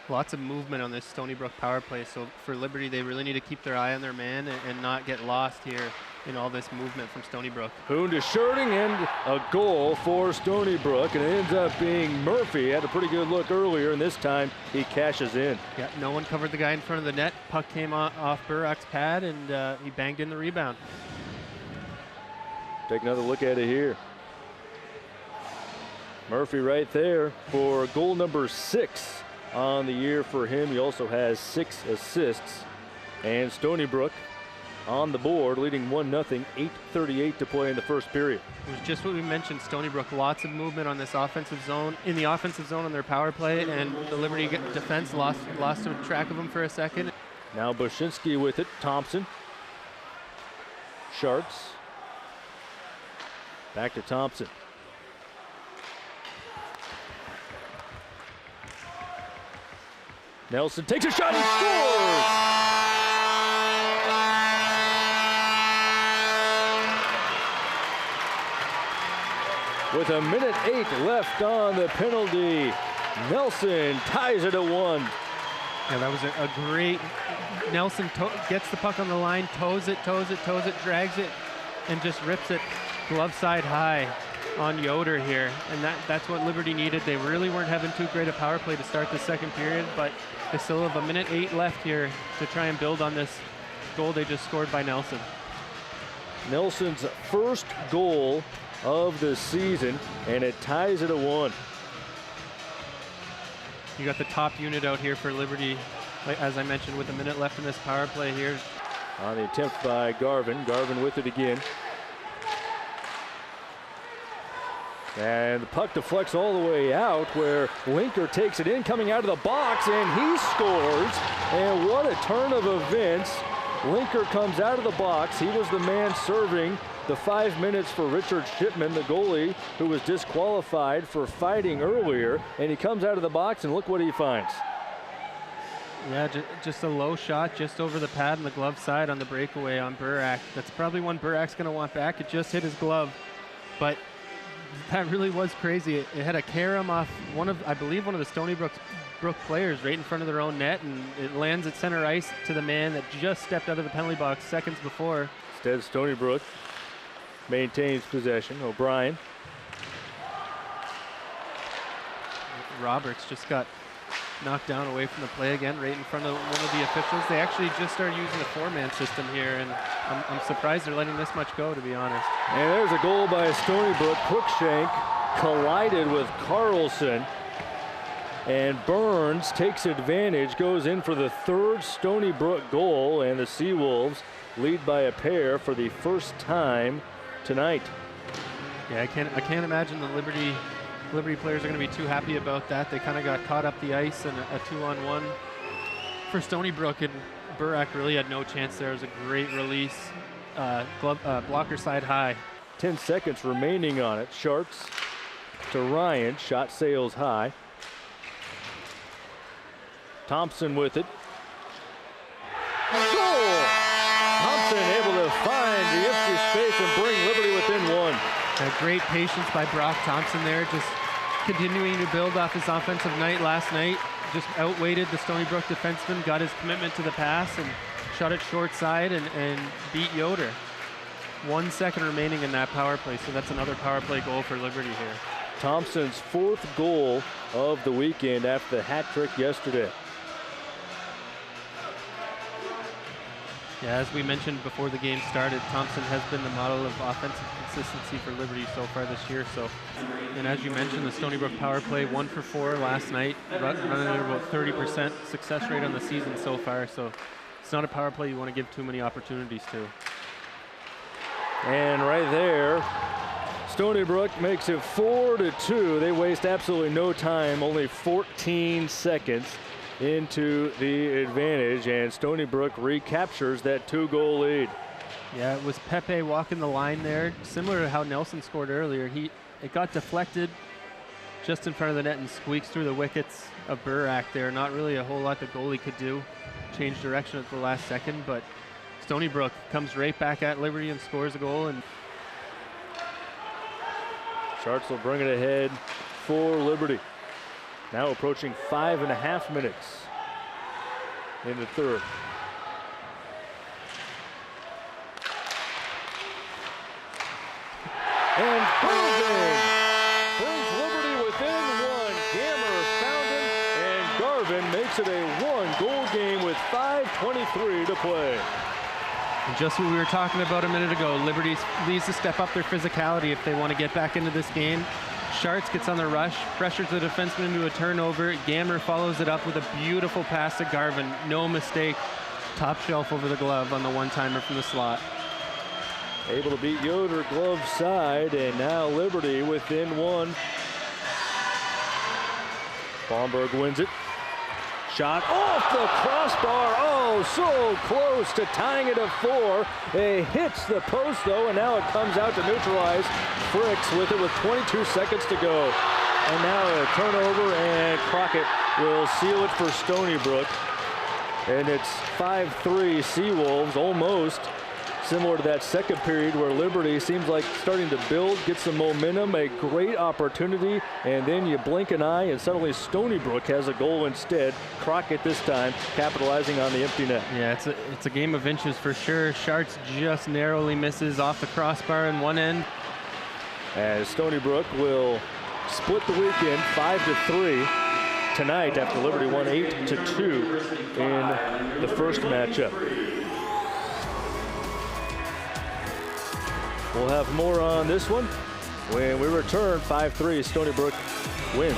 Lots of movement on this Stony Brook power play. So for Liberty, they really need to keep their eye on their man and not get lost here in all this movement from Stony Brook. Hoon to shirting and a goal for Stony Brook, and it ends up being Murphy. Had a pretty good look earlier, and this time he cashes in. Yeah, no one covered the guy in front of the net. Puck came off Burak's pad, and he banged in the rebound. Take another look at it here. Murphy right there for goal number 6 on the year for him. He also has 6 assists. And Stony Brook on the board, leading 1-0, 8:38 to play in the first period. It was just what we mentioned, Stony Brook, lots of movement on this offensive zone, in the offensive zone on their power play, and the Liberty defense lost track of them for a second. Now Bushinsky with it, Thompson. Sharks. Back to Thompson. Nelson takes a shot and scores! With 1:08 left on the penalty, Nelson ties it at 1. Yeah, that was a great, Nelson gets the puck on the line, toes it, drags it, and just rips it glove side high on Yoder here. And that's what Liberty needed. They really weren't having too great a power play to start the second period, but they still have 1:08 left here to try and build on this goal they just scored by Nelson. Nelson's first goal of the season, and it ties it at 1. You got the top unit out here for Liberty, as I mentioned, with 1 minute left in this power play here. On the attempt by Garvin. Garvin with it again. And the puck deflects all the way out, where Linker takes it in, coming out of the box, and he scores. And what a turn of events. Linker comes out of the box. He was the man serving the 5 minutes for Richard Shipman, the goalie, who was disqualified for fighting earlier. And he comes out of the box, and look what he finds. Yeah, just a low shot just over the pad and the glove side on the breakaway on Burak. That's probably one Burak's going to want back. It just hit his glove, but that really was crazy. It had a carom off I believe one of the Stony Brook players right in front of their own net, and it lands at center ice to the man that just stepped out of the penalty box seconds before. Instead, Stony Brook maintains possession. O'Brien. Roberts just got knocked down away from the play again, right in front of one of the officials. They actually just started using a 4-man system here, and I'm surprised they're letting this much go, to be honest. And there's a goal by Stony Brook. Cruikshank collided with Carlson, and Burns takes advantage, goes in for the 3rd Stony Brook goal, and the Seawolves lead by a pair for the first time tonight. Yeah, I can't imagine the Liberty players are going to be too happy about that. They kind of got caught up the ice in a 2-on-1 for Stony Brook, and Burak really had no chance there. It was a great release, blocker side high. 10 seconds remaining on it. Sharks to Ryan, shot sails high. Thompson with it. Goal! Thompson able to find the empty space and bring Liberty within 1. Great patience by Brock Thompson there, just continuing to build off his offensive night last night. Just outweighted the Stony Brook defenseman, got his commitment to the pass, and shot it short side and beat Yoder. 1 second remaining in that power play, so that's another power play goal for Liberty here. Thompson's 4th goal of the weekend after the hat trick yesterday. Yeah, as we mentioned before the game started, Thompson has been the model of offensive consistency for Liberty so far this year. So, and as you mentioned, the Stony Brook power play 1 for 4 last night, running at about 30% success rate on the season so far. So it's not a power play you want to give too many opportunities to. And right there, Stony Brook makes it 4-2. They waste absolutely no time, only 14 seconds into the advantage, and Stony Brook recaptures that 2-goal lead. Yeah, it was Pepe walking the line there, similar to how Nelson scored earlier. It got deflected just in front of the net and squeaks through the wickets of Burak there. Not really a whole lot the goalie could do. Change direction at the last second, but Stony Brook comes right back at Liberty and scores a goal. And Sharks will bring it ahead for Liberty. Now approaching 5.5 minutes in the third. And Garvin brings Liberty within one. Gammer found him, and Garvin makes it a one-goal game with 5:23 to play. And just what we were talking about a minute ago, Liberty needs to step up their physicality if they want to get back into this game. Schartz gets on the rush, pressures the defenseman into a turnover. Gammer follows it up with a beautiful pass to Garvin. No mistake. Top shelf over the glove on the one-timer from the slot. Able to beat Yoder glove side, and now Liberty within one. Baumberg wins it. Shot off the crossbar. Oh, so close to tying it at 4. It hits the post, though, and now it comes out to neutralize. Fricks with it with 22 seconds to go. And now a turnover, and Crockett will seal it for Stony Brook. And it's 5-3 Seawolves, almost similar to that second period where Liberty seems like starting to build, get some momentum, a great opportunity, and then you blink an eye and suddenly Stony Brook has a goal instead. Crockett this time capitalizing on the empty net. Yeah, it's a game of inches for sure. Schartz just narrowly misses off the crossbar in one end. As Stony Brook will split the weekend 5-3 tonight after Liberty won 8-2 in the first matchup. We'll have more on this one when we return. 5-3 Stony Brook wins.